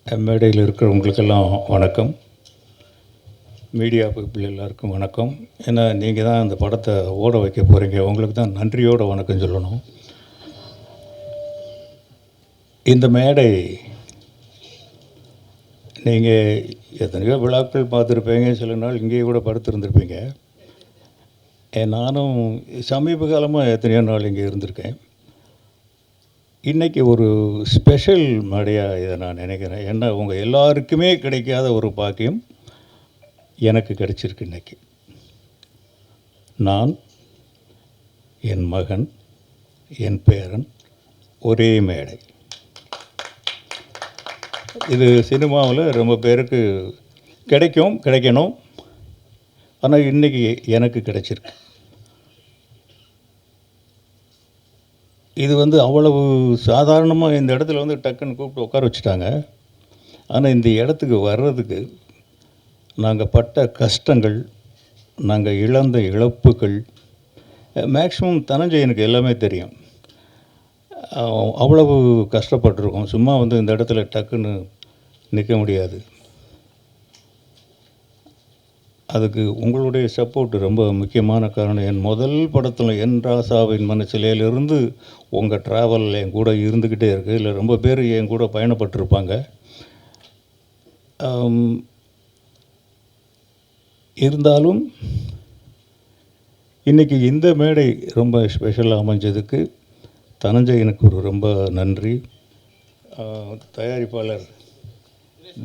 மேடையில் இருக்கிறவங்களுக்கெல்லாம் வணக்கம். மீடியா பீப்புள் எல்லாருக்கும் வணக்கம். ஏன்னா நீங்கள் தான் அந்த படத்தை ஓட வைக்க போகிறீங்க, உங்களுக்கு தான் நன்றியோடு வணக்கம் சொல்லணும். இந்த மேடை நீங்கள் எத்தனையோ விழாக்கள் பார்த்துருப்பீங்க, சில நாள் இங்கேயே கூட படுத்துருந்துருப்பீங்க. நானும் சமீப காலமாக எத்தனையோ நாள் இங்கே இருந்திருக்கேன். இன்றைக்கி ஒரு ஸ்பெஷல் மேடையாக இதை நான் நினைக்கிறேன். ஏன்னா உங்கள் எல்லாருக்குமே கிடைக்காத ஒரு பாக்கியம் எனக்கு கிடைச்சிருக்கு. இன்றைக்கி நான், என் மகன், என் பேரன் ஒரே மேடை. இது சினிமாவில் ரொம்ப பேருக்கு கிடைக்கணும். ஆனால் இன்றைக்கி எனக்கு கிடைச்சிருக்கு. இது அவ்வளவு சாதாரணமாக இந்த இடத்துல டக்குன்னு கூப்பிட்டு உட்கார வச்சுட்டாங்க. ஆனால் இந்த இடத்துக்கு வர்றதுக்கு நாங்கள் பட்ட கஷ்டங்கள், நாங்கள் இழந்த இழப்புகள், மேக்ஸிமம் தனஞ்சயனுக்கு எல்லாமே தெரியும். அவ்வளவு கஷ்டப்பட்டுருக்கோம். சும்மா இந்த இடத்துல டக்குன்னு நிற்க முடியாது. அதுக்கு உங்களுடைய சப்போர்ட் ரொம்ப முக்கியமான காரணம். என் முதல் படத்தில் என் ராசாவின் மனசிலையிலிருந்து உங்கள் ட்ராவல் என் கூட இருந்துக்கிட்டே இருக்குது. இல்லை ரொம்ப பேர் என் கூட பயணப்பட்டிருப்பாங்க. இருந்தாலும் இன்றைக்கி இந்த மேடை ரொம்ப ஸ்பெஷலாக அமைஞ்சதுக்கு தனஞ்சயனுக்கு ஒரு ரொம்ப நன்றி. தயாரிப்பாளர்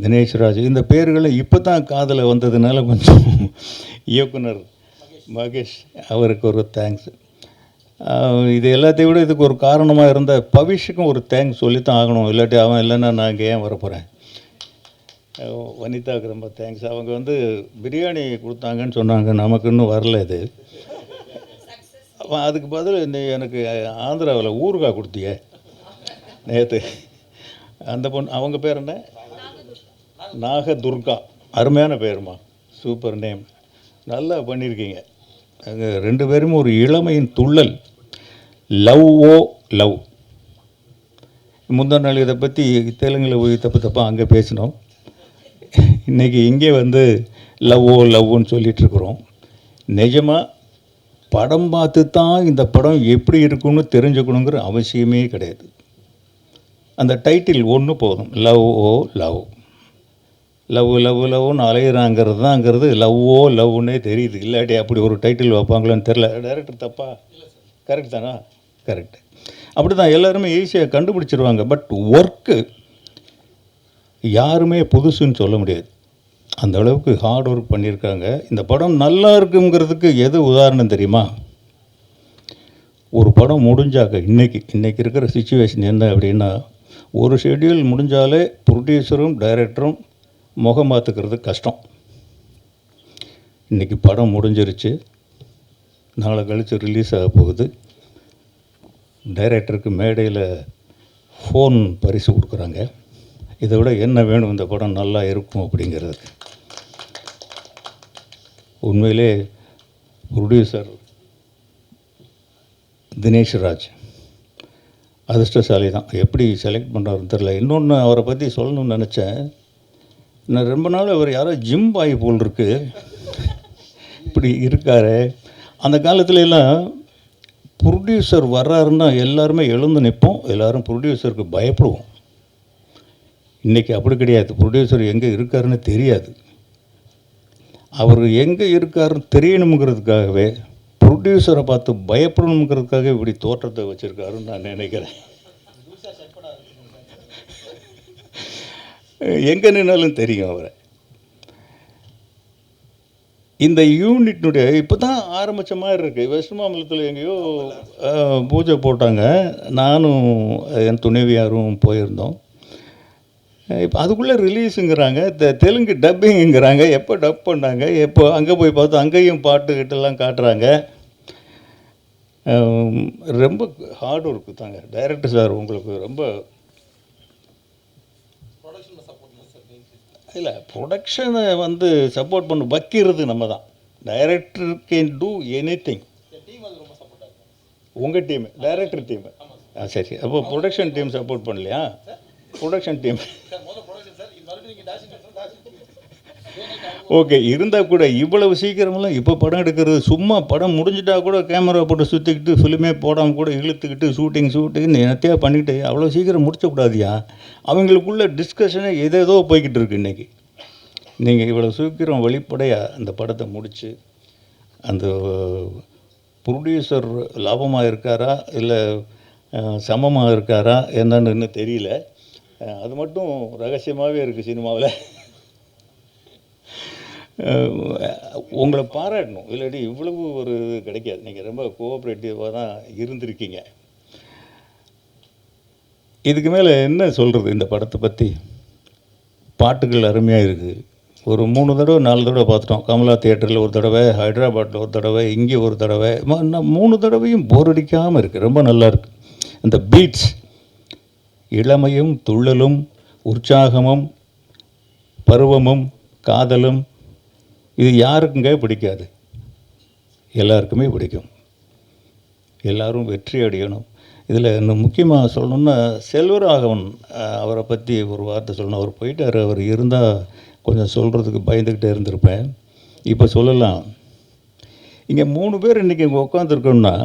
தினேஷ்ராஜ், இந்த பேர்களை இப்போ தான் காதில் வந்ததுனால கொஞ்சம் இயக்குனர் மகேஷ் அவருக்கு ஒரு தேங்க்ஸ். இது எல்லாத்தையும் விட இதுக்கு ஒரு காரணமாக இருந்த பவிஷுக்கும் ஒரு தேங்க்ஸ் சொல்லித்தான் ஆகணும். இல்லாட்டி அவன் இல்லைன்னா நான் இங்கே ஏன் வரப்போகிறேன். வனிதாவுக்கு ரொம்ப தேங்க்ஸ். அவங்க பிரியாணி கொடுத்தாங்கன்னு சொன்னாங்க, நமக்கு இன்னும் வரல. இது அதுக்கு பதில் எனக்கு ஆந்திராவில் ஊறுகாய் கொடுத்தியே நேற்று. அந்த பொண்ணு, அவங்க பேர் என்ன? நாகதுர்கா. அருமையான பேருமா, சூப்பர் நேம், நல்லா பண்ணியிருக்கீங்க. அங்கே ரெண்டு பேரும் ஒரு இளமையின் துள்ளல். Love oh love. முந்தா நாள் இதை பற்றி தெலுங்கில் போய் தப்பாக அங்கே பேசினோம். இன்றைக்கி இங்கே லவ் ஓ லவ்னு சொல்லிகிட்ருக்குறோம். நிஜமாக படம் பார்த்து தான் இந்த படம் எப்படி இருக்குன்னு தெரிஞ்சுக்கணுங்கிற அவசியமே கிடையாது. அந்த டைட்டில் ஒன்று போதும், love oh love. Love love லவ்னு அலையிறாங்கிறது தான்ங்கிறது லவ் ஓ லவ்னே தெரியுது. இல்லாட்டி அப்படி ஒரு டைட்டில் வைப்பாங்களான்னு தெரில. டைரக்டர் தப்பா? கரெக்ட் தானா? கரெக்டு. அப்படி தான் எல்லாருமே ஈஸியாக கண்டுபிடிச்சிருவாங்க. பட் ஒர்க்கு யாருமே புதுசுன்னு சொல்ல முடியாது. அந்த அளவுக்கு ஹார்ட் ஒர்க் பண்ணியிருக்காங்க. இந்த படம் நல்லா இருக்குங்கிறதுக்கு எது உதாரணம் தெரியுமா? ஒரு படம் முடிஞ்சாக்க இன்றைக்கி இருக்கிற சிச்சுவேஷன் என்ன அப்படின்னா, ஒரு ஷெட்யூல் முடிஞ்சாலே ப்ரொடியூசரும் டைரக்டரும் முகம் பார்த்துக்கிறது கஷ்டம். இன்றைக்கி படம் முடிஞ்சிருச்சு, நாளை கழித்து ரிலீஸ் ஆக போகுது. டைரக்டருக்கு மேடையில் ஃபோன் பரிசு கொடுக்குறாங்க. இதை விட என்ன வேணும் இந்த படம் நல்லா இருக்கும் அப்படிங்கிறதுக்கு? உண்மையிலே ப்ரொடியூசர் தினேஷ்ராஜ் அதிர்ஷ்டசாலி தான். எப்படி செலக்ட் பண்ணுறாருன்னு தெரில. இன்னொன்று அவரை பற்றி சொல்லணும்னு நினச்சேன். நான் ரொம்ப நாள் அவர் யாரோ ஜிம் பாய் போல் இருக்கு, இப்படி இருக்கார். அந்த காலத்துலலாம் ப்ரொடியூசர் வர்றாருன்னா எல்லாருமே எழுந்து நிற்போம், எல்லோரும் ப்ரொடியூசருக்கு பயப்படுவோம். இன்றைக்கி அப்படி கிடையாது. ப்ரொடியூசர் எங்கே இருக்காருன்னு தெரியாது. அவர் எங்கே இருக்காருன்னு தெரியணுங்கிறதுக்காகவே ப்ரொடியூசரை பார்த்து பயப்படணுங்கிறதுக்காக இப்படி தோற்றத்தை வச்சுருக்காருன்னு நான் நினைக்கிறேன். எங்கே நின்னாலும் தெரியும் அவரை. இந்த யூனிட்னுடைய இப்போ தான் ஆரம்பித்த மாதிரி இருக்குது. வெஸ்ட் மாம்பலத்தில் எங்கேயோ பூஜை போட்டாங்க. நானும் என் துணைவியாரும் போயிருந்தோம். இப்போ அதுக்குள்ளே ரிலீஸுங்கிறாங்க, தெலுங்கு டப்பிங்குங்கிறாங்க. எப்போ டப் பண்ணாங்க, எப்போ அங்கே போய் பார்த்தா அங்கேயும் பாட்டுக்கிட்டெல்லாம் காட்டுறாங்க. ரொம்ப ஹார்ட் ஒர்க்கு தாங்க. டைரக்டர் சார் உங்களுக்கு ரொம்ப இல்லை, ப்ரொடக்ஷனை சப்போர்ட் பண்ண வைக்கிறது நம்ம தான். Director can do any thing. உங்கள் டீம், டைரக்டர் டீமு. சரி, அப்போ ப்ரொடக்ஷன் டீம் சப்போர்ட் பண்ணலையா? ப்ரொடக்ஷன் டீம் ஓகே, இருந்தால் கூட இவ்வளவு சீக்கிரமெல்லாம் இப்போ படம் எடுக்கிறது சும்மா படம் முடிஞ்சிட்டா கூட கேமரா போட்டு சுற்றிக்கிட்டு ஃபிலிமே போடாமல் கூட இழுத்துக்கிட்டு ஷூட்டிங்னு என்னத்தையா பண்ணிக்கிட்டு அவ்வளோ சீக்கிரம் முடிச்சக்கூடாதியா. அவங்களுக்குள்ள டிஸ்கஷனே ஏதேதோ போய்கிட்டு இருக்கு இன்றைக்கி. நீங்கள் இவ்வளோ சீக்கிரம் வெளிப்படையாக அந்த படத்தை முடித்து அந்த ப்ரொடியூசர் லாபமாக இருக்காரா இல்லை சமமாக இருக்காரா என்னன்னு இன்னும் தெரியல. அது மட்டும் ரகசியமாகவே இருக்குது சினிமாவில். உங்களை பாராட்டணும், இல்லாட்டி இவ்வளவு ஒரு இது கிடைக்காது. நீங்கள் ரொம்ப கோஆப்ரேட்டிவாக தான் இருந்திருக்கீங்க. இதுக்கு மேலே என்ன சொல்கிறது இந்த படத்தை பற்றி? பாட்டுகள் அருமையாக இருக்குது. ஒரு 3 தடவை 4 தடவை பார்த்துட்டோம். கமலா தியேட்டரில் ஒரு தடவை, ஹைதராபாத்தில் ஒரு தடவை, இங்கே ஒரு தடவை. 3 தடவையும் போர் அடிக்காமல் இருக்குது. ரொம்ப நல்லாயிருக்கு. அந்த பீட்ஸ், இளமையும் துள்ளலும் உற்சாகமும் பருவமும் காதலும், இது யாருக்குங்க பிடிக்காது? எல்லாருக்குமே பிடிக்கும். எல்லோரும் வெற்றி அடையணும். இதில் இன்னும் முக்கியமாக சொல்லணுன்னா செல்வராகவன் அவரை பற்றி ஒரு வார்த்தை சொல்லணும். அவர் போயிட்டார். அவர் இருந்தால் கொஞ்சம் சொல்கிறதுக்கு பயந்துக்கிட்டே இருந்திருப்பேன். இப்போ சொல்லலாம். இங்கே 3 பேர் இன்றைக்கி இங்கே உட்காந்துருக்கோம்னா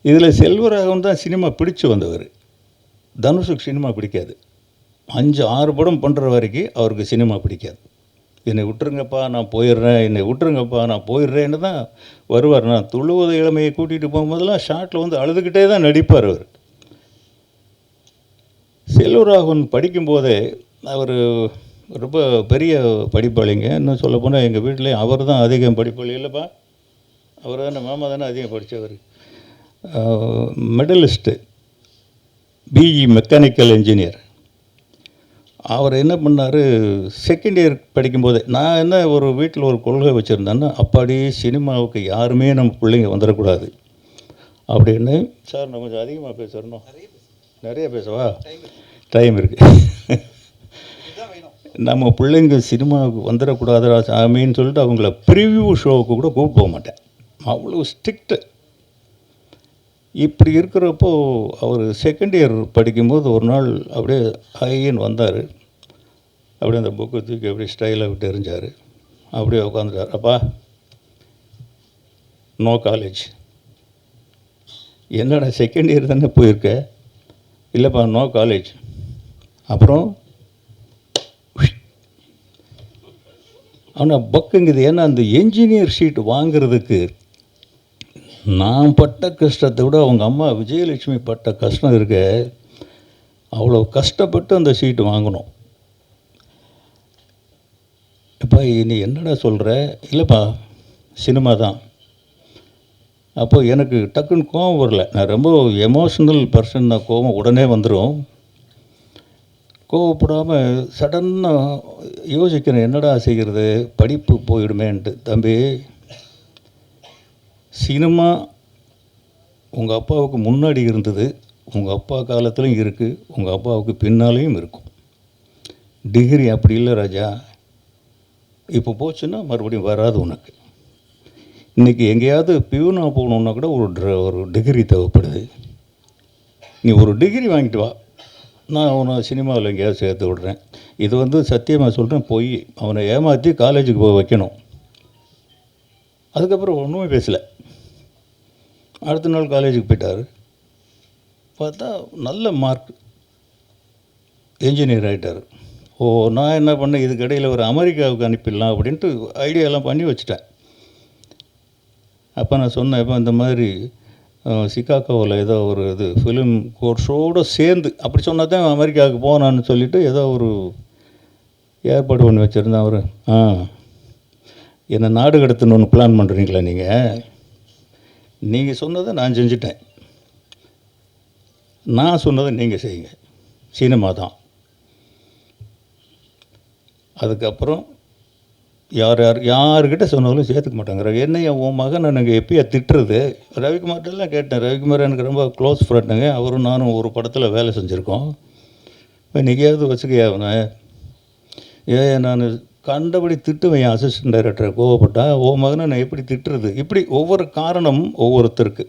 இதில் செல்வராகவன் தான் சினிமா பிடிச்சு வந்தவர். தனுஷுக்கு சினிமா பிடிக்காது. 5-6 படம் பண்ணுற வரைக்கும் அவருக்கு சினிமா பிடிக்காது. என்னை விட்டுருங்கப்பா நான் போயிடுறேன், என்னை விட்டுருங்கப்பா நான் போயிடுறேன்னு தான் வருவார். நான் துள்ளுவத இளமையை கூட்டிகிட்டு போகும்போதெல்லாம் ஷார்ட்டில் வந்து அழுதுகிட்டே தான் நடிப்பார் அவர். செல்வராகவன் படிக்கும்போதே அவர் ரொம்ப பெரிய படிப்பாளிங்க. இன்னும் சொல்லப்போனால் எங்கள் வீட்டிலே அவர் தான் அதிகம் படிப்பாளி. இல்லைப்பா, அவர் தானே, மாமா தானே அதிகம் படித்தவர். Medalist, BE mechanical engineer. அவர் என்ன பண்ணார், செகண்ட் இயர் படிக்கும்போதே நான் என்ன ஒரு வீட்டில் ஒரு கொள்கை வச்சுருந்தேன்னா, அப்பாடி சினிமாவுக்கு யாருமே நம்ம பிள்ளைங்க வந்துடக்கூடாது அப்படின்னு. சார் நான் கொஞ்சம் அதிகமாக பேசுகிறோம். நிறைய பேசவா? டைம் இருக்குது. நம்ம பிள்ளைங்க சினிமாவுக்கு வந்துடக்கூடாதுடா சாமின்னு சொல்லிட்டு அவங்கள ப்ரிவ்யூ ஷோவுக்கு கூட கூப்பிட்டு போக மாட்டேன். அவ்வளோ ஸ்ட்ரிக்ட்டு. இப்படி இருக்கிறப்போ அவர் செகண்ட் இயர் படிக்கும்போது ஒரு நாள் அப்படியே ஹைன்னு வந்தார். அப்படியே அந்த புக்கை தூக்கி அப்படியே ஸ்டைலாக விட்டு எறிஞ்சார். அப்படியே உட்காந்துட்டார். அப்பா, நோ காலேஜ். என்னடா செகண்ட் இயர் தானே போயிருக்க? இல்லைப்பா, நோ காலேஜ். அப்புறம் ஆனால் பக்குங்குது. ஏன்னா அந்த என்ஜினியர் ஷீட் வாங்கிறதுக்கு நான் பட்ட கஷ்டத்தை விட அவங்க அம்மா விஜயலட்சுமி பட்ட கஷ்டம் இருக்க. அவ்வளோ கஷ்டப்பட்டு அந்த ஷீட்டு வாங்கணும். அப்பா நீ என்னடா சொல்கிற? இல்லைப்பா, சினிமா தான். அப்போ எனக்கு டக்குன்னு கோபம் வரல. நான் ரொம்ப எமோஷ்னல் பர்சன் தான். கோபம் உடனே வந்துடும். கோவப்படாமல் சடன்னாக யோசிக்கிறேன், என்னடா செய்கிறது, படிப்பு போயிடுமேன்ட்டு. தம்பி, சினிமா உங்கள் அப்பாவுக்கு முன்னாடி இருந்தது, உங்கள் அப்பா காலத்துலையும் இருக்குது, உங்கள் அப்பாவுக்கு பின்னாலேயும் இருக்கும். டிகிரி அப்படி இல்லை ராஜா. இப்போ போச்சுன்னா மறுபடியும் வராது உனக்கு. இன்றைக்கி எங்கேயாவது பியூனாக போகணுன்னா கூட ஒரு டிகிரி தேவைப்படுது. நீ ஒரு டிகிரி வாங்கிட்டு வா, நான் அவனை சினிமாவில் எங்கேயாவது சேர்த்து விட்றேன். இது வந்து சத்தியமாக சொல்கிறேன், போய் அவனை ஏமாற்றி காலேஜுக்கு போய் வைக்கணும். அதுக்கப்புறம் ஒன்றுமே பேசலை. அடுத்த நாள் காலேஜுக்கு போயிட்டார். பார்த்தா நல்ல மார்க், என்ஜினியர் ஆகிட்டார். ஓ, நான் என்ன பண்ணேன், இதுக்கடையில் ஒரு அமெரிக்காவுக்கு அனுப்பிடலாம் அப்படின்ட்டு ஐடியாலாம் பண்ணி வச்சுட்டேன். அப்போ நான் சொன்னேன், இப்போ இந்த மாதிரி சிகாகோவில் ஏதோ ஒரு இது ஃபிலிம் கோர்ஸோடு சேர்ந்து அப்படி சொன்னால் தான் அமெரிக்காவுக்கு போனான்னு சொல்லிவிட்டு ஏதோ ஒரு ஏற்பாடு பண்ணி வச்சுருந்தேன். அவர் என்னை நாடு கடத்தணுன்னு ஒன்று பிளான் பண்ணுறீங்களா? நீங்கள் சொன்னதை நான் செஞ்சுட்டேன், நான் சொன்னதை நீங்கள் செய்யுங்க, சினிமா தான். அதுக்கப்புறம் யார்கிட்ட சொன்னாலும் சேர்த்துக்க மாட்டாங்க. என்னைய உன் மகன் எனக்கு எப்பயா திட்டுறது? ரவிக்குமார்ட்டெல்லாம் கேட்டேன். ரவிக்குமார் எனக்கு ரொம்ப க்ளோஸ் ஃப்ரெண்டுங்க. அவரும் நானும் ஒரு படத்தில் வேலை செஞ்சுருக்கோம். இன்றைக்கியாவது வச்சுக்கையா அவனை? நான் கண்டபடி திட்டுவேன் என் அசிஸ்டன்ட் டைரக்டரை. கோவப்பட்டா உன் மகனை நான் எப்படி திட்டுறது? இப்படி ஒவ்வொரு காரணம் ஒவ்வொருத்தருக்கு.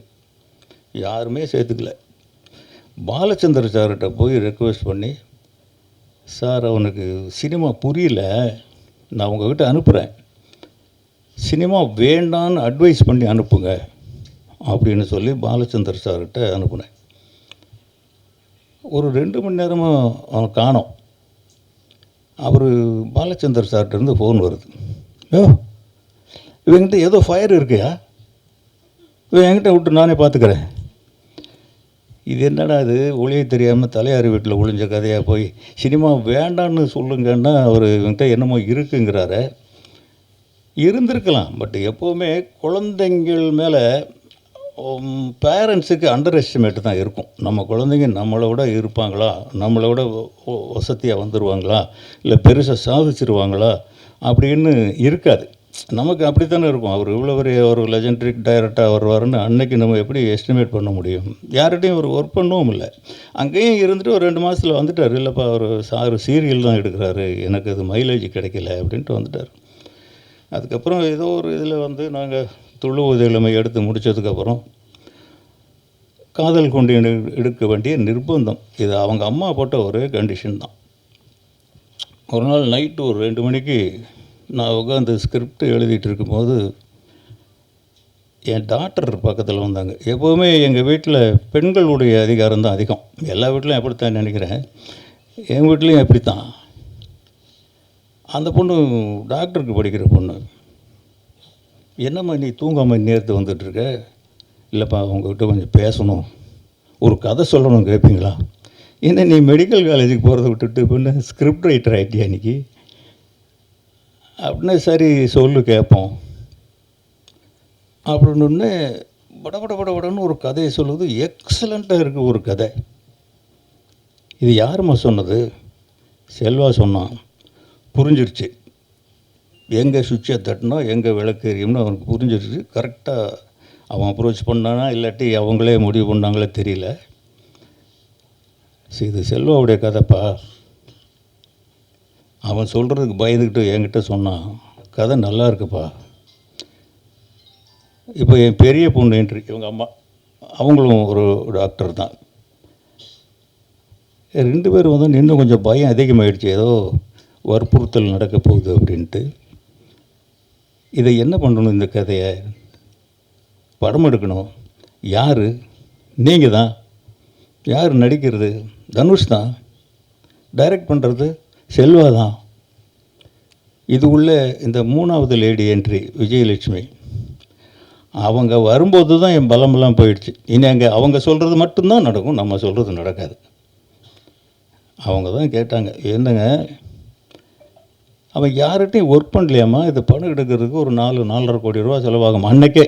யாருமே சேர்த்துக்கல. பாலச்சந்தர் சார்கிட்ட போய் ரெக்வெஸ்ட் பண்ணி சார் அவனுக்கு சினிமா புரியல, நான் உங்ககிட்ட அனுப்புகிறேன், சினிமா வேண்டான்னு அட்வைஸ் பண்ணி அனுப்புங்க அப்படின்னு சொல்லி பாலச்சந்தர் சார்கிட்ட அனுப்புனேன். ஒரு 2 மணி நேரமாக அவன் காணோம். அவர் பாலச்சந்தர் சார்கிட்டேருந்து ஃபோன் வருது. யோ, இவங்கிட்ட ஏதோ ஃபயர் இருக்கியா, இவன் என்கிட்ட விட்டு நானே பார்த்துக்கிறேன். இது என்னடா இது, ஒளியை தெரியாமல் தலையாரி வீட்டில் ஒளிஞ்ச கதையாக போய் சினிமா வேண்டான்னு சொல்லுங்கன்னா அவர் இவன்கிட்ட என்னமோ இருக்குங்கிறாரு. இருந்திருக்கலாம், பட் எப்போவுமே குழந்தைங்கள் மேலே பேரண்ட்ஸுக்கு அண்டர் எஸ்டிமேட்டு தான் இருக்கும். நம்ம குழந்தைங்க நம்மளை விட இருப்பாங்களா, நம்மளை விட வசதியாக வந்துடுவாங்களா, இல்லை பெருசாக சாதிச்சிருவாங்களா அப்படின்னு இருக்காது. நமக்கு அப்படி தானே இருக்கும். அவர் இவ்வளோ பெரிய ஒரு லெஜெண்டரிக் டைரக்டாக வருவாருன்னு அன்னைக்கு நம்ம எப்படி எஸ்டிமேட் பண்ண முடியும்? யார்கிட்டையும் ஒரு ஒர்க் பண்ணவும் இல்லை. அங்கேயும் இருந்துட்டு ஒரு 2 மாதத்தில் வந்துட்டார். இல்லைப்பா அவர் சார் சீரியல் தான் எடுக்கிறாரு, எனக்கு அது மைலேஜ் கிடைக்கல அப்படின்ட்டு வந்துட்டார். அதுக்கப்புறம் ஏதோ ஒரு இதில் வந்து நாங்கள் துள்ளுவது இளமை எடுத்து முடித்ததுக்கப்புறம் காதல் கொண்டு எடுக்க வேண்டிய நிர்பந்தம். இது அவங்க அம்மா போட்ட ஒரே கண்டிஷன் தான். ஒரு நாள் நைட்டு ஒரு 2 மணிக்கு நான் உட்காந்து ஸ்கிரிப்ட் எழுதிட்டு இருக்கும்போது என் டாக்டர் பக்கத்தில் வந்தாங்க. எப்போவுமே எங்கள் வீட்டில் பெண்களுடைய அதிகாரம் தான் அதிகம். எல்லா வீட்லையும் அப்படித்தான் நினைக்கிறேன், எங்கள் வீட்லேயும் அப்படித்தான். அந்த பொண்ணு டாக்டருக்கு படிக்கிற பொண்ணு. என்னம்மா நீ தூங்காமல் நேரத்து வந்துட்டுருக்க? இல்லைப்பா உங்கள்கிட்ட கொஞ்சம் பேசணும், ஒரு கதை சொல்லணும், கேட்பீங்களா? என்ன நீ மெடிக்கல் காலேஜுக்கு போகிறத விட்டுட்டு பொண்ணு ஸ்கிரிப்ட் ரைட்டர் ஆகிட்டியா இன்றைக்கி அப்படின்னா, சரி சொல்லு கேட்போம் அப்படின்னு படன்னு ஒரு கதையை சொல்லுவது. எக்ஸலண்ட்டாக இருக்குது ஒரு கதை. இது யாரும்மா சொன்னது? செல்வா சொன்னான். புரிஞ்சிருச்சு, எங்கே சுவிட்சை தட்டினா எங்கே விளக்கு எரியும்னு அவனுக்கு புரிஞ்சிருச்சு. கரெக்டாக அவன் அப்ரோச் பண்ணானா இல்லாட்டி அவங்களே முடிவு பண்ணாங்களே தெரியல. சரி, இது செல்வாவுடைய கதைப்பா. அவன் சொல்கிறதுக்கு பயந்துக்கிட்டு என்கிட்ட சொன்னான், கதை நல்லா இருக்குப்பா. இப்போ என் பெரிய பொண்ணு என்ட்ரி, இவங்க அம்மா, அவங்களும் ஒரு டாக்டர் தான். 2 பேரும் வந்து இன்னும் கொஞ்சம் பயம் அதிகமாகிடுச்சு, ஏதோ வற்புறுத்தல் நடக்க போகுது அப்படின்ட்டு. இதை என்ன பண்ணணும், இந்த கதையை படம் எடுக்கணும். யார்? நீங்கள் தான். யார் நடிக்கிறது? தனுஷ் தான். டைரக்ட் பண்ணுறது செல்வா தான். இது உள்ள இந்த 3வது லேடி என்ட்ரி விஜயலட்சுமி, அவங்க வரும்போது தான் என் பலமெல்லாம் போயிடுச்சு. இனி அங்கே அவங்க சொல்கிறது மட்டும்தான் நடக்கும், நம்ம சொல்கிறது நடக்காது. அவங்க தான் கேட்டாங்க, என்னங்க அவன் யார்கிட்டையும் ஒர்க் பண்ணலையாம்மா, இது படம் எடுக்கிறதுக்கு ஒரு 4-4.5 கோடி ரூபா செலவாகும் அன்னைக்கே.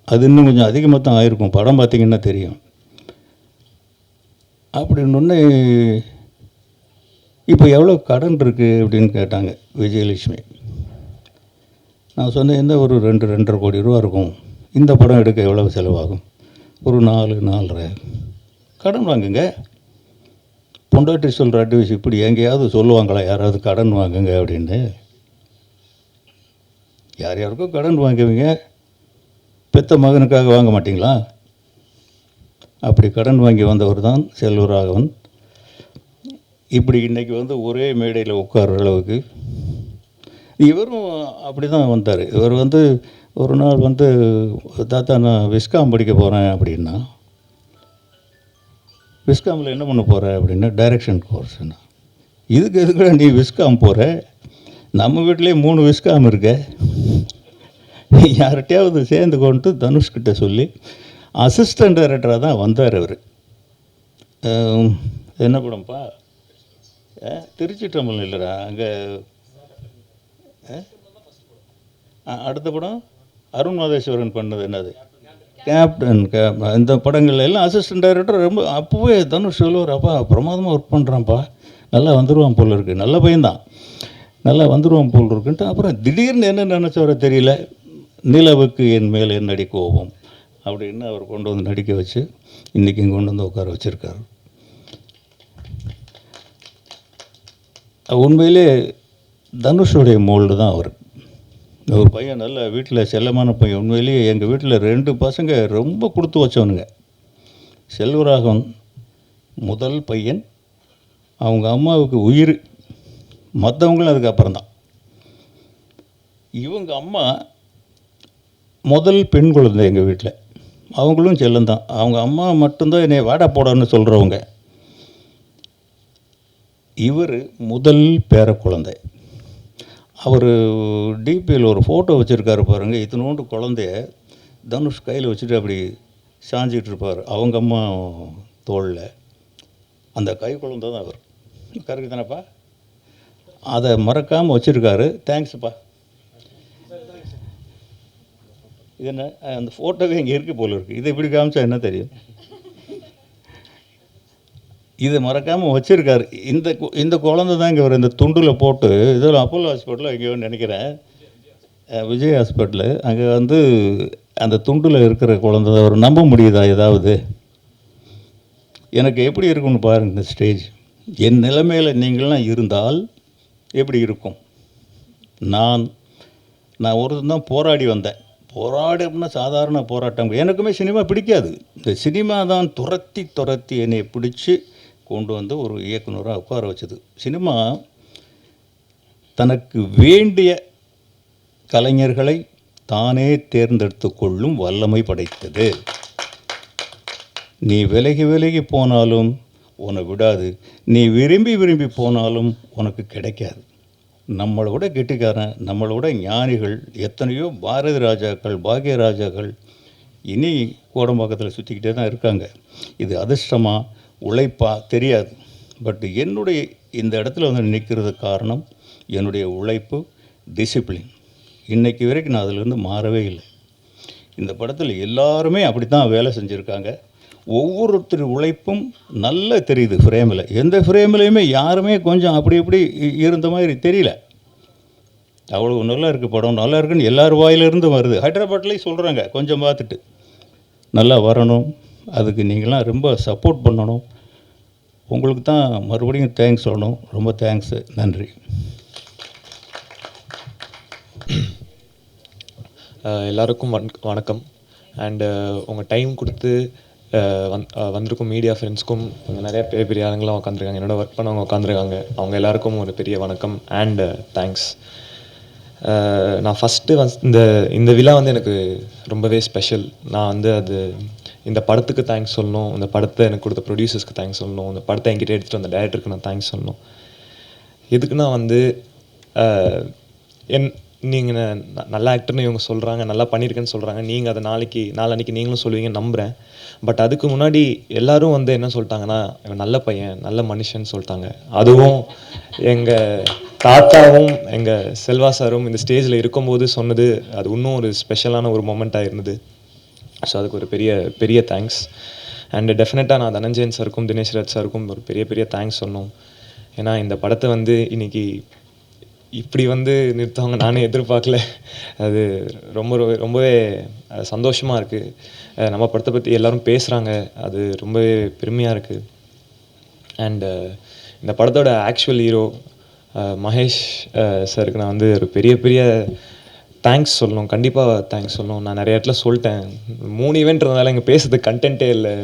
அது இன்னும் கொஞ்சம் அதிகமாக தான் ஆயிருக்கும், படம் பார்த்திங்கன்னா தெரியும் அப்படின்னு. இப்போ எவ்வளோ கடன் இருக்குது அப்படின்னு கேட்டாங்க விஜயலட்சுமி. நான் சொன்னேன், என்ன ஒரு 2-2.5 கோடி ரூபா இருக்கும், இந்த படம் எடுக்க எவ்வளோ செலவாகும்? ஒரு 4-4.5 கடன் வாங்குங்க. பொண்டாட்டி சொல்கிற அட்வைஸ் இப்படி எங்கேயாவது சொல்லுவாங்களா யாராவது? கடன் வாங்குங்க அப்படின்னு. யார் யாருக்கும் கடன் வாங்குவீங்க, பெத்த மகனுக்காக வாங்க மாட்டிங்களா? அப்படி கடன் வாங்கி வந்தவர் தான் செல்வராகவன். இப்படி இன்றைக்கி வந்து ஒரே மேடையில் உட்கார்ற அளவுக்கு இவரும் அப்படி தான் வந்தார். இவர் வந்து ஒரு நாள் வந்து, தாத்தா நான் விஸ்காம் படிக்க போகிறேன் அப்படின்னா. விஸ்காமில் என்ன பண்ண போகிற அப்படின்னா, டைரக்ஷன் கோர்ஸ்னா. இதுக்கு எதுக்குடா நீ விஸ்காம் போகிற? நம்ம வீட்டிலே 3 விஸ்காம் இருக்க, யார்கிட்டையாவது சேர்ந்து கொண்டு தனுஷ்கிட்ட சொல்லி அசிஸ்டன்ட் டைரக்டராக தான் வந்தார் அவர். என்ன படம்ப்பா? திருச்சி டம்பல் இல்லைடா, அங்கே அடுத்த படம் அருண் மாதேஸ்வரன் பண்ணது என்னது, கேப்டன். இந்த படங்கள் எல்லாம் அசிஸ்டன்ட் டைரக்டர். ரொம்ப அப்போவே தனுஷ் சொல்லுவார், அப்பா பிரமாதமாக ஒர்க் பண்ணுறான்ப்பா, நல்லா வந்துடுவான் போல் இருக்குது, நல்ல பையன்தான், நல்லா வந்துடுவான் போல் இருக்குன்ட்டு. அப்புறம் திடீர்னு என்ன நினச்சவரை தெரியல, நிலவுக்கு என் மேல் என்னடி கோபம் அப்படின்னு அவர் கொண்டு வந்து நடிக்க வச்சு இன்றைக்கி கொண்டு வந்து உட்கார வச்சுருக்காரு. உண்மையிலே தனுஷுடைய மோல்டு தான் அவர். ஒரு பையன் நல்ல வீட்டில் செல்லமான பையன். உண்மையிலேயே எங்கள் வீட்டில் 2 பசங்க ரொம்ப கொடுத்து வச்சவனுங்க. செல்வராகவன் முதல் பையன், அவங்க அம்மாவுக்கு உயிர், மற்றவங்களும் அதுக்கப்புறம் தான். இவங்க அம்மா முதல் பெண் குழந்தை எங்கள் வீட்டில், அவங்களும் செல்லந்தான். அவங்க அம்மா மட்டும்தான் என்னை வாடா போடான்னு சொல்கிறவங்க. இவர் முதல் பேர குழந்தை. அவர் டிபியில் ஒரு ஃபோட்டோ வச்சுருக்காரு பாருங்கள், இத்தினோண்டு குழந்தைய தனுஷ் கையில் வச்சுட்டு அப்படி சாஞ்சிக்கிட்டு இருப்பார் அவங்க அம்மா தோளில். அந்த கை குழந்தை தான் அவர். கரெக்டு தானேப்பா? அதை மறக்காமல் வச்சுருக்காரு. தேங்க்ஸுப்பா. இது என்ன, அந்த ஃபோட்டோவே இங்கே இருக்குது போல இருக்குது. இதை இப்படி காமிச்சா என்ன தெரியும்? இதை மறக்காமல் வச்சுருக்காரு. இந்த குழந்தை தான் இங்கே ஒரு இந்த துண்டில் போட்டு, இதில் அப்போலோ ஹாஸ்பிட்டலில் எங்கேயோ நினைக்கிறேன், விஜய் ஹாஸ்பிட்டலு, அங்கே வந்து அந்த துண்டில் இருக்கிற குழந்தை தான். அவர் நம்ப முடியுதா ஏதாவது? எனக்கு எப்படி இருக்குன்னு பாருங்கள் இந்த ஸ்டேஜ். என் நிலைமையில் நீங்களாம் இருந்தால் எப்படி இருக்கும்? நான் ஒருத்தன் தான் போராடி வந்தேன். போராடி அப்படின்னா சாதாரண போராட்டம். எனக்குமே சினிமா பிடிக்காது. இந்த சினிமா தான் துரத்தி என்னை பிடிச்சி கொண்டு வந்து ஒரு இயக்குனராக உட்கார வச்சது. சினிமா தனக்கு வேண்டிய கலைஞர்களை தானே தேர்ந்தெடுத்து கொள்ளும் வல்லமை படைத்தது. நீ விலகி போனாலும் உன்னை விடாது, நீ விரும்பி போனாலும் உனக்கு கிடைக்காது. நம்மளை விட கெட்டிக்காரன், நம்மளை விட ஞானிகள் எத்தனையோ பாரதி ராஜாக்கள், பாக்ய ராஜாக்கள் இனி கோடம்பாக்கத்தில் சுற்றிக்கிட்டே தான் இருக்காங்க. இது அதிர்ஷ்டமா உழைப்பா தெரியாது. பட் என்னுடைய இந்த இடத்துல வந்து நிற்கிறதுக்கு காரணம் என்னுடைய உழைப்பு, டிசிப்ளின். இன்றைக்கி வரைக்கும் நான் அதிலேருந்து மாறவே இல்லை. இந்த படத்தில் எல்லாருமே அப்படி தான் வேலை செஞ்சுருக்காங்க. ஒவ்வொருத்தர் உழைப்பும் நல்லா தெரியுது ஃப்ரேமில். எந்த ஃப்ரேம்லேயுமே யாருமே கொஞ்சம் அப்படி இப்படி இருந்த மாதிரி தெரியல. அவ்வளோ நல்லா இருக்குது படம், நல்லா இருக்குன்னு எல்லார் வாயிலிருந்து வருது. ஹைதராபாத்லேயும் சொல்கிறாங்க, கொஞ்சம் பார்த்துட்டு நல்லா வரணும், அதுக்கு நீங்களாம் ரொம்ப சப்போர்ட் பண்ணணும். உங்களுக்கு தான் மறுபடியும் தேங்க்ஸ் சொல்லணும். ரொம்ப தேங்க்ஸு, நன்றி. எல்லாருக்கும் வணக்கம். அண்டு உங்கள் டைம் கொடுத்து வந்திருக்கும் மீடியா ஃப்ரெண்ட்ஸ்க்கும், நிறைய பெரிய ஆளுங்களாம் உட்காந்துருக்காங்க, என்னோடய ஒர்க் பண்ணவங்க உட்காந்துருக்காங்க, அவங்க எல்லாருக்கும் ஒரு பெரிய வணக்கம் அண்டு தேங்க்ஸ். நான் ஃபஸ்ட்டு இந்த விழா வந்து எனக்கு ரொம்பவே ஸ்பெஷல். நான் வந்து இந்த படத்துக்கு தேங்க்ஸ் சொல்லணும், இந்த படத்தை எனக்கு கொடுத்த ப்ரொடியூசர்ஸ்க்கு தேங்க்ஸ் சொல்லணும், இந்த படத்தை என்கிட்ட எடுத்துகிட்டு வந்த டைரக்டருக்கு நான் தேங்க்ஸ் சொல்லணும். எதுக்குன்னா வந்து நீங்கள் நல்ல ஆக்டர்னு இவங்க சொல்கிறாங்க, நல்லா பண்ணியிருக்கேன்னு சொல்கிறாங்க, நீங்கள் அதை நாளன்னைக்கு நீங்களும் சொல்லுவீங்கன்னு நம்புகிறேன். பட் அதுக்கு முன்னாடி எல்லோரும் வந்து என்ன சொல்லிட்டாங்கன்னா, இவன் நல்ல பையன், நல்ல மனுஷன் சொல்லிட்டாங்க. அதுவும் எங்கள் தாத்தாவும் எங்கள் செல்வா சாரும் இந்த ஸ்டேஜில் இருக்கும்போது சொன்னது, அது இன்னும் ஒரு ஸ்பெஷலான ஒரு மொமெண்ட்டாக இருந்தது. ஸோ அதுக்கு ஒரு பெரிய தேங்க்ஸ். அண்டு டெஃபினட்டாக நான் தனஞ்சயன் சாருக்கும் தினேஷ் ராஜ் சாருக்கும் ஒரு பெரிய தேங்க்ஸ் சொன்னோம். ஏன்னா இந்த படத்தை வந்து இன்றைக்கி இப்படி வந்து நிறுத்தவங்க நானே எதிர்பார்க்கல. அது ரொம்பவே சந்தோஷமாக இருக்குது. நம்ம படத்தை பற்றி எல்லோரும் பேசுகிறாங்க, அது ரொம்பவே பெருமையாக இருக்குது. அண்டு இந்த படத்தோட ஆக்சுவல் ஹீரோ மகேஷ் சாருக்கு நான் வந்து ஒரு பெரிய தேங்க்ஸ் சொல்லணும், கண்டிப்பாக தேங்க்ஸ் சொல்லணும். நான் நிறைய இடத்துல சொல்லிட்டேன், 3 ஈவெண்ட் இருந்ததால் இங்கே பேசுறதுக்கு கண்டென்ட்டே இல்லை.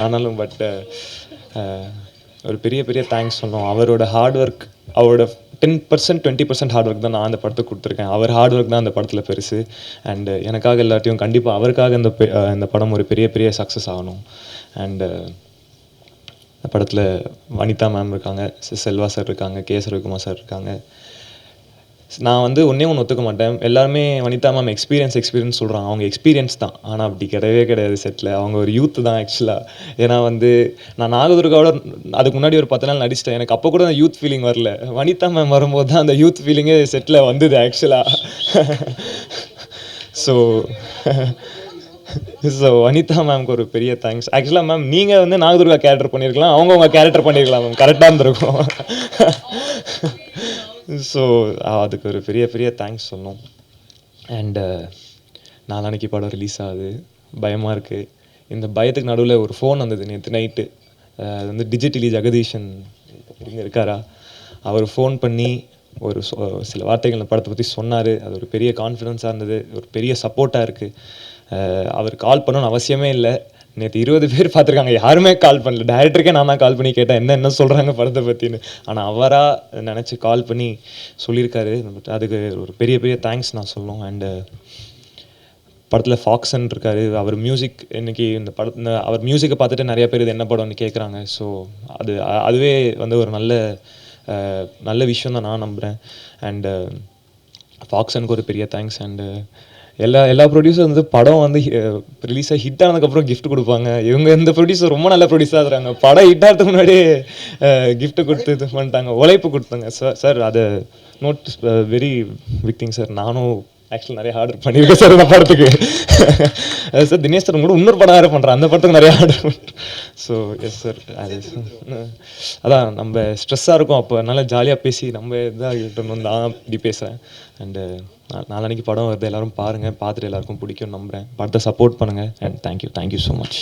ஆனாலும் பட் ஒரு பெரிய தேங்க்ஸ் சொல்லணும். அவரோட ஹார்ட் ஒர்க், அவரோட 10% 20% ஹார்ட் ஒர்க் தான் நான் அந்த படத்துக்கு கொடுத்துருக்கேன். அவர் ஹார்ட் ஒர்க் தான் அந்த படத்தில் பெருசு. அண்டு எனக்காக எல்லாத்தையும் கண்டிப்பாக அவருக்காக இந்த படம் ஒரு பெரிய சக்ஸஸ் ஆகணும். அண்டு இந்த படத்தில் வனிதா மேம் இருக்காங்க, செல்வா சார் இருக்காங்க, கே ரவிக்குமார் சார் இருக்காங்க. நான் வந்து ஒன்றே ஒத்துக்க மாட்டேன். எல்லாருமே வனிதா மேம் எக்ஸ்பீரியன்ஸ் சொல்கிறாங்க. அவங்க எக்ஸ்பீரியன்ஸ் தான், ஆனால் அப்படி கிடையாது செட்டில். அவங்க ஒரு யூத் தான் ஆக்சுவலாக. ஏன்னா வந்து நான் நாகதுர்காவோட அதுக்கு முன்னாடி ஒரு 10 நாள் நடிச்சிட்டேன். எனக்கு அப்போ கூட அந்த யூத் ஃபீலிங் வரல. வனிதா மேம் வரும்போது தான் அந்த யூத் ஃபீலிங்கே செட்டில் வந்தது ஆக்சுவலாக. ஸோ வனிதா மேம்க்கு ஒரு பெரிய தேங்க்ஸ். ஆக்சுவலாக மேம் நீங்கள் வந்து நாகதுர்கா கேரக்டர் பண்ணியிருக்கலாம், அவங்க கேரக்டர் பண்ணியிருக்கலாம் மேம், கரெக்டாக இருந்திருக்கும். ஸோ அதுக்கு ஒரு பெரிய தேங்க்ஸ் சொல்லணும். அண்டு நாளான்னைக்கு படம் ரிலீஸ் ஆகுது, பயமாக இருக்குது. இந்த பயத்துக்கு நடுவில் ஒரு ஃபோன் வந்தது நேற்று நைட்டு. அது வந்து டிஜிட்டலி ஜெகதீஷன் இங்கே இருக்காரா, அவர் ஃபோன் பண்ணி ஒரு சில வார்த்தைகள் இந்த படத்தை பற்றி சொன்னார். அது ஒரு பெரிய கான்ஃபிடென்ஸாக இருந்தது, ஒரு பெரிய சப்போர்ட்டாக இருக்குது. அவர் கால் பண்ணணும்னு அவசியமே இல்லை, நேற்று 20 பேர் பார்த்துருக்காங்க, யாருமே கால் பண்ணல. டைரக்டருக்கே நான் தான் கால் பண்ணி கேட்டேன் என்ன சொல்கிறாங்க படத்தை பற்றின்னு. ஆனால் அவராக நினச்சி கால் பண்ணி சொல்லியிருக்காரு. பட் அதுக்கு ஒரு பெரிய பெரிய தேங்க்ஸ் நான் சொல்லணும். அண்டு படத்தில் ஃபாக்சன் இருக்கார், அவர் மியூசிக் இன்றைக்கி இந்த அவர் மியூசிக்கை பார்த்துட்டு நிறைய பேர் இது என்ன படம்னு கேட்குறாங்க. ஸோ அதுவே வந்து ஒரு நல்ல விஷயம் தான் நான் நம்புகிறேன். அண்டு ஃபாக்சனுக்கு ஒரு பெரிய தேங்க்ஸ். அண்டு எல்லா ப்ரொடியூசர் வந்து படம் வந்து ரிலீஸாக ஹிட் ஆனதுக்கப்புறம் கிஃப்ட் கொடுப்பாங்க. இந்த ப்ரொடியூசர் ரொம்ப நல்ல ப்ரொடியூஸராக இருக்கிறாங்க. படம் ஹிட் ஆகிறதுக்கு முன்னாடியே கிஃப்ட்டு கொடுத்து இது பண்ணிட்டாங்க, உழைப்பு கொடுத்தாங்க. சார் அதை note very big thing sir. நானும் ஆக்சுவலி நிறைய ஆர்டர் பண்ணியிருக்கேன் சார் இந்த படத்துக்கு. சார் தினேஷ் சார் கூட இன்னொரு படம் வேறு பண்ணுறேன், அந்த படத்துக்கு நிறைய ஆர்டர் பண்ணுறேன். ஸோ எஸ் சார், அது அதான் நம்ம ஸ்ட்ரெஸ்ஸாக இருக்கும் அப்போ, அதனால் ஜாலியாக பேசி நம்ம இதாக இருக்கணும் தான் இப்படி பேசுகிறேன். அண்டு நாளைக்கு படம் வருது, எல்லோரும் பாருங்கள், பார்த்துட்டு எல்லாருக்கும் பிடிக்கும்னு நம்புகிறேன். படத்தை சப்போர்ட் பண்ணுங்கள். And thank you so much.